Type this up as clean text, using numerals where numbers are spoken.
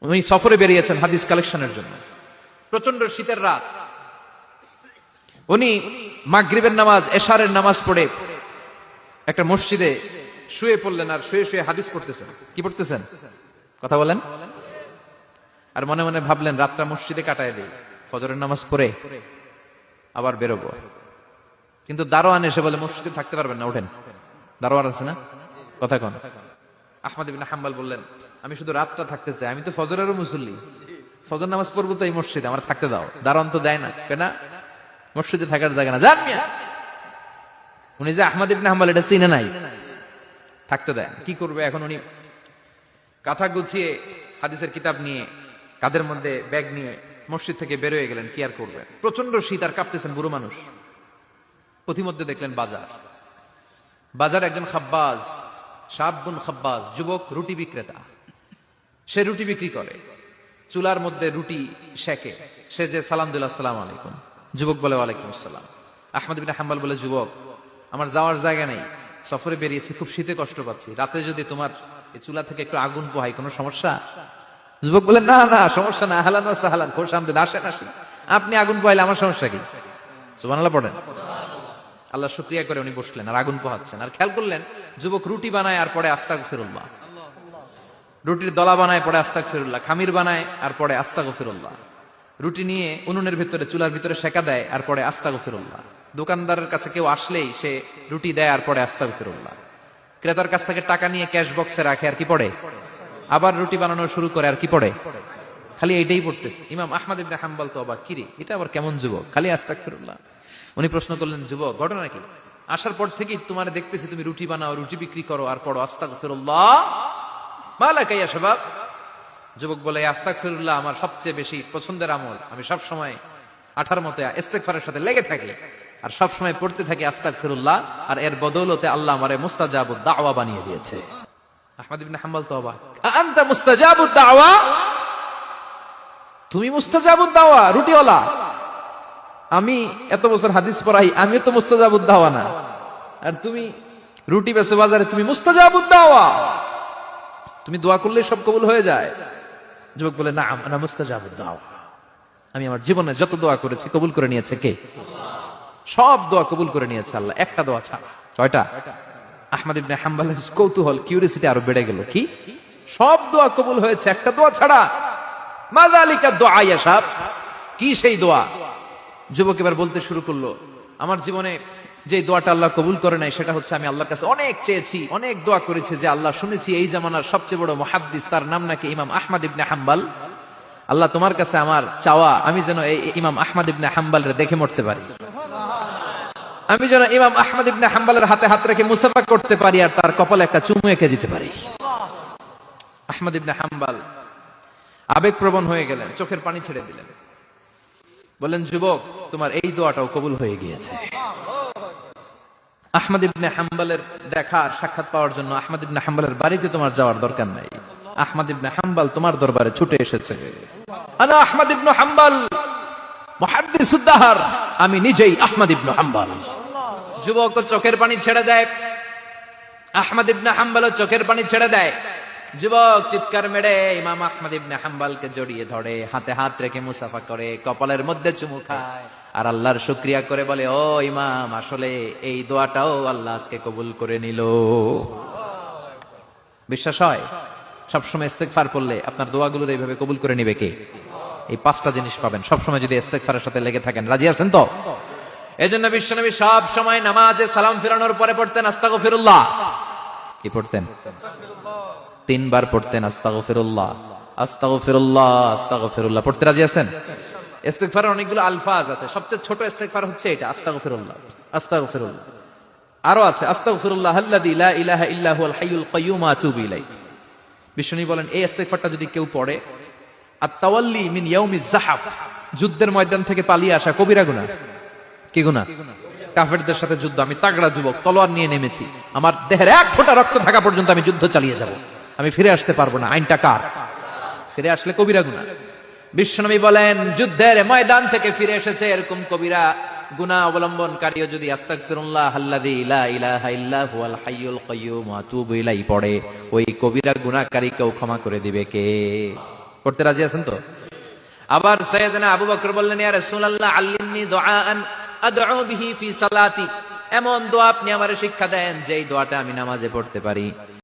উনি সফরে বেরিয়েছেন হাদিস কালেকশনের জন্য। প্রচন্ড শীতের রাত, উনি মাগরিবের নামাজ, এশারের নামাজ পড়ে একটা মসজিদে শুয়ে পড়লেন, আর শুয়ে শুয়ে হাদিস পড়তেছেন। কি পড়তেছেন? কথা বলেন। আর মনে মনে ভাবলেন রাতটা মসজিদে কাটায় দেই, ফজরের নামাজ পড়ে আবার বেরোবো। কিন্তু দারোয়ান এসে বলে মসজিদে থাকতে পারবেন না, ওঠেন। দারোয়ান আছে না? কথা কন। আহমদ ইবনে হাম্বল বললেন, আমি শুধু রাতটা থাকতে চাই, আমি তো ফজরেরও মুসল্লি, ফজর নামাজ পড়বো তো এই মসজিদে, আমার থাকতে দাও। দারোয়ান তো দেয় না, কেনা মসজিদে থাকার জায়গা না, যান মিয়া। উনি যে আহমদ ইবনে হাম্বল এটা চিনে নাই, থাকতে দেয়। কি করবে এখন? উনি কাঁথা গুছিয়ে হাদিসের কিতাব নিয়ে কাঁধের মধ্যে ব্যাগ নিয়ে মসজিদ থেকে বের হয়ে গেলেন। কি আর করবেন, প্রচন্ড শীত, আর কাঁপতেছেন, বুড়ো মানুষ। পথিমধ্যে দেখলেন বাজার, বাজার একজন খাব্বাজ, শাবুন খাব্বাজ, যুবক রুটি বিক্রেতা। সে রুটি বিক্রি করে, চুলার মধ্যে রুটি সেকে। সে যে সালাম দিল, আসসালামু আলাইকুম। যুবক বলে, ওয়ালাইকুম আসসালাম। আহমদ ইবনে হাম্বল বলে, যুবক আমার যাওয়ার জায়গা নেই, সফরে বেরিয়েছি, খুব শীতে কষ্ট পাচ্ছি, রাতে যদি তোমার এই চুলা থেকে একটু আগুন পোহাই কোনো সমস্যা? যুবক বলে, না না সমস্যা না, আহলান ওয়া সাহলান, খোশ আমদেদ, আসেন আসেন, আপনি আগুন পোহাইলে আমার সমস্যা কি? সুবহানাল্লাহ পড়েন। আল্লাহ শুকরিয়া করে উনি বসলেন আর আগুন পোহাচ্ছেন। আর খেয়াল করলেন যুবক রুটি বানায় আর পরে আস্তাগফিরুল্লাহ, রুটির দলা বানায় পরে আস্তাগফিরুল্লাহ, খামির বানায় আর পরে আস্তাগফিরুল্লাহ, রুটি নিয়ে উনুনের ভিতরে চুলার ভিতরে সেকা দেয় আর পরে আস্তাগফিরুল্লাহ। দোকানদারের কাছে কেউ আসলেই সে রুটি দেয় আর পরে আস্তাগফিরুল্লাহ। ক্রেতার কাছ থেকে টাকা নিয়ে ক্যাশ বক্সে রাখে আর কি পড়ে? আবার রুটি বানানো শুরু করে আর কি পড়ে? খালি এইটাই পড়তেছে। ইমাম আহমদ ইবনে হাম্বল তো অবাক, কিরে এটা আবার কেমন যুবক, খালি আস্তাগফিরুল্লাহ। উনি প্রশ্ন করলেন, যুবক ঘটনা কি? আসার পর থেকেই তোমার দেখতেছি তুমি রুটি বানাও, রুটি বিক্রি করো আর পড়ো আস্তাগফিরুল্লাহ, মালাকা ইয়া শাবাব। যুবক বলে, আস্তাগফিরুল্লাহ আমার সবচেয়ে বেশি পছন্দের আমল, আমি সব সময় আঠার মতো ইস্তেগফারের সাথে লেগে থাকি আর সব সময় পড়তে থাকি আস্তাগফিরুল্লাহ, আর এর বদৌলতে আল্লাহ আমারে মুস্তাজাবুদ দাওয়া বানিয়ে দিয়েছে। আহমদ ইবনে হাম্বল তো অবাক, আনতা মুস্তাজাবুদ দাওয়া, তুমি মুস্তাজাবুদ দাওয়া রুটিওয়ালা? আমি এত বছর হাদিস পড়াই, আমি তো মুস্তাজাবুদ দাওয়া না, আর তুমি রুটি বেচো বাজারে, তুমি মুস্তাজাবুদ দাওয়া, তুমি দোয়া করলে সব কবুল হয়ে যায়? যুবক বলে, না আনা মুস্তাজাবুদ দাওয়া, আমি আমার জীবনে যত দোয়া করেছি কবুল করে নিয়েছে কে? সব দোয়া কবুল করে নিয়েছে আল্লাহ, একটা দোয়া ছাড়া। কয়টা? আহমদ ইবনে হাম্বলের কৌতূহল, কিউরিসিটি আরো বেড়ে গেল। কি? সব দোয়া কবুল হয়েছে একটা দোয়া ছাড়া? মাযালিকা দুআ ইয়া শাব, কি সেই দোয়া? যুবক এবার বলতে শুরু করলো, আমার জীবনে যে দোয়াটা আল্লাহ কবুল করে নাই সেটা হচ্ছে, আমি আল্লাহর কাছে অনেক চেয়েছি, অনেক দোয়া করেছি, যে আল্লাহ শুনেছি এই জামানার সবচেয়ে বড় মুহাদ্দিস, তার নাম নাকি ইমাম আহমদ ইবনে হাম্বল। আল্লাহ তোমার কাছে আমার চাওয়া, আমি যেন এই ইমাম আহমদ ইবনে হাম্বলের দেখে মরতে পারি, আমি যেন ইমাম আহমদ ইবনে হাম্বলের হাতে হাত রেখে মুসাফা করতে পারি আর তার কপালে একটা চুমু এঁকে দিতে পারি। আহমদ ইবনে হাম্বল আবেগপ্রবণ হয়ে গেলেন, চোখের পানি ছেড়ে দিলেন, বলেন, যুবক তোমার এই দোয়াটাও কবুল হয়ে গিয়েছে। আহমদ ইবনে হাম্বলের দেখার সাক্ষাৎ পাওয়ার জন্য আহমদ ইবনে হাম্বলের বাড়িতে তোমার যাওয়ার দরকার নাই, আহমদ ইবনে হাম্বল তোমার দরবারে ছুটে এসেছে। আনা আহমদ ইবনে হাম্বল মুহাদ্দিসুদ দাহর, আমি নিজেই আহমদ ইবনে হাম্বল। যুবক চোখের পানি ছেড়ে দেয়, আহমদ ইবনে হাম্বল চোখের পানি ছেড়ে দেয়। যুবক চিৎকার মেরে ইমাম আহমদ ইবনে হাম্বলকে জড়িয়ে ধরে, হাতে হাত রেখে মুসাফা করে, কপালের মধ্যে চুমু খায় আর আল্লাহর শুকরিয়া করে বলে, ও ইমাম, আসলে এই দোয়াটাও আল্লাহ আজকে কবুল করে নিল। বিশ্বাস হয়? সবসময় ইস্তেগফার করলে আপনার দোয়াগুলোর এইভাবে কবুল করে নিবে কে? এই পাঁচটা জিনিস পাবেন সবসময় যদি ইস্তেগফারের সাথে লেগে থাকেন। রাজি আছেন তো? এজন্য বিশ্বনবী সব সময় নামাজে সালাম ফিরানোর পরে পড়তেন আস্তাগফিরুল্লাহ। কি পড়তেন? 3 বার পড়তেন আস্তাগফিরুল্লাহ, আস্তাগফিরুল্লাহ, আস্তাগফিরুল্লাহ। পড়তে রাজি আছেন? ইস্তেগফারের অনেকগুলো আলফাজ আছে, সবচেয়ে ছোট ইস্তেগফার হচ্ছে এটা, আস্তাগফিরুল্লাহ, আস্তাগফিরুল্লাহ। আরো আছে, আস্তাগফিরুল্লাহ আল্লাযী লা ইলাহা ইল্লা হুয়াল হাইয়ুল কাইয়্যুম ওয়া আতুবু ইলাইহি। বিশ্বনবী বলেন, এই ইস্তেগফারটা যদি কেউ পড়ে, আত-তাওয়াল্লি মিন ইয়াউমিজ যাহাফ, যুদ্ধের ময়দান থেকে পালিয়ে আসা কবিরা গুনাহ। কি গুনাহ? কাফেরদের সাথে যুদ্ধ, আমি তাগড়া যুবক, তলোয়ার নিয়ে নেমেছি, আমার দেহের এক ফোঁটা রক্ত থাকা পর্যন্ত আমি যুদ্ধ চালিয়ে যাব, আমি ফিরে আসতে পারবো না, আইনটা কার? ফিরে আসলে কবিরা গুনাহ। বিশ্বনবী বলেন, যুদ্ধের ময়দান থেকে ফিরে এসেছে এরকম কবিরা গুনাহ অবলম্বনকারীও যদি আস্তাগফিরুল্লাহ আল্লাযী লা ইলাহা ইল্লা হুয়াল হাইয়ুল কাইয়্যুম ওয়া আতুবু ইলাইহি পড়ে, ওই কবিরা গুনাহকারীকেও ক্ষমা করে দিবে কে? পড়তে রাজি আছেন তো? আবার সাইয়েদনা আবু বকর বললেন, ইয়া রাসূলুল্লাহ আল্লিমনি দুআআন আদউ বিহি ফি সালাতি, এমন দোয়া আপনি আমারে শিক্ষা দেন যেই দোয়াটা আমি নামাজে পড়তে পারি।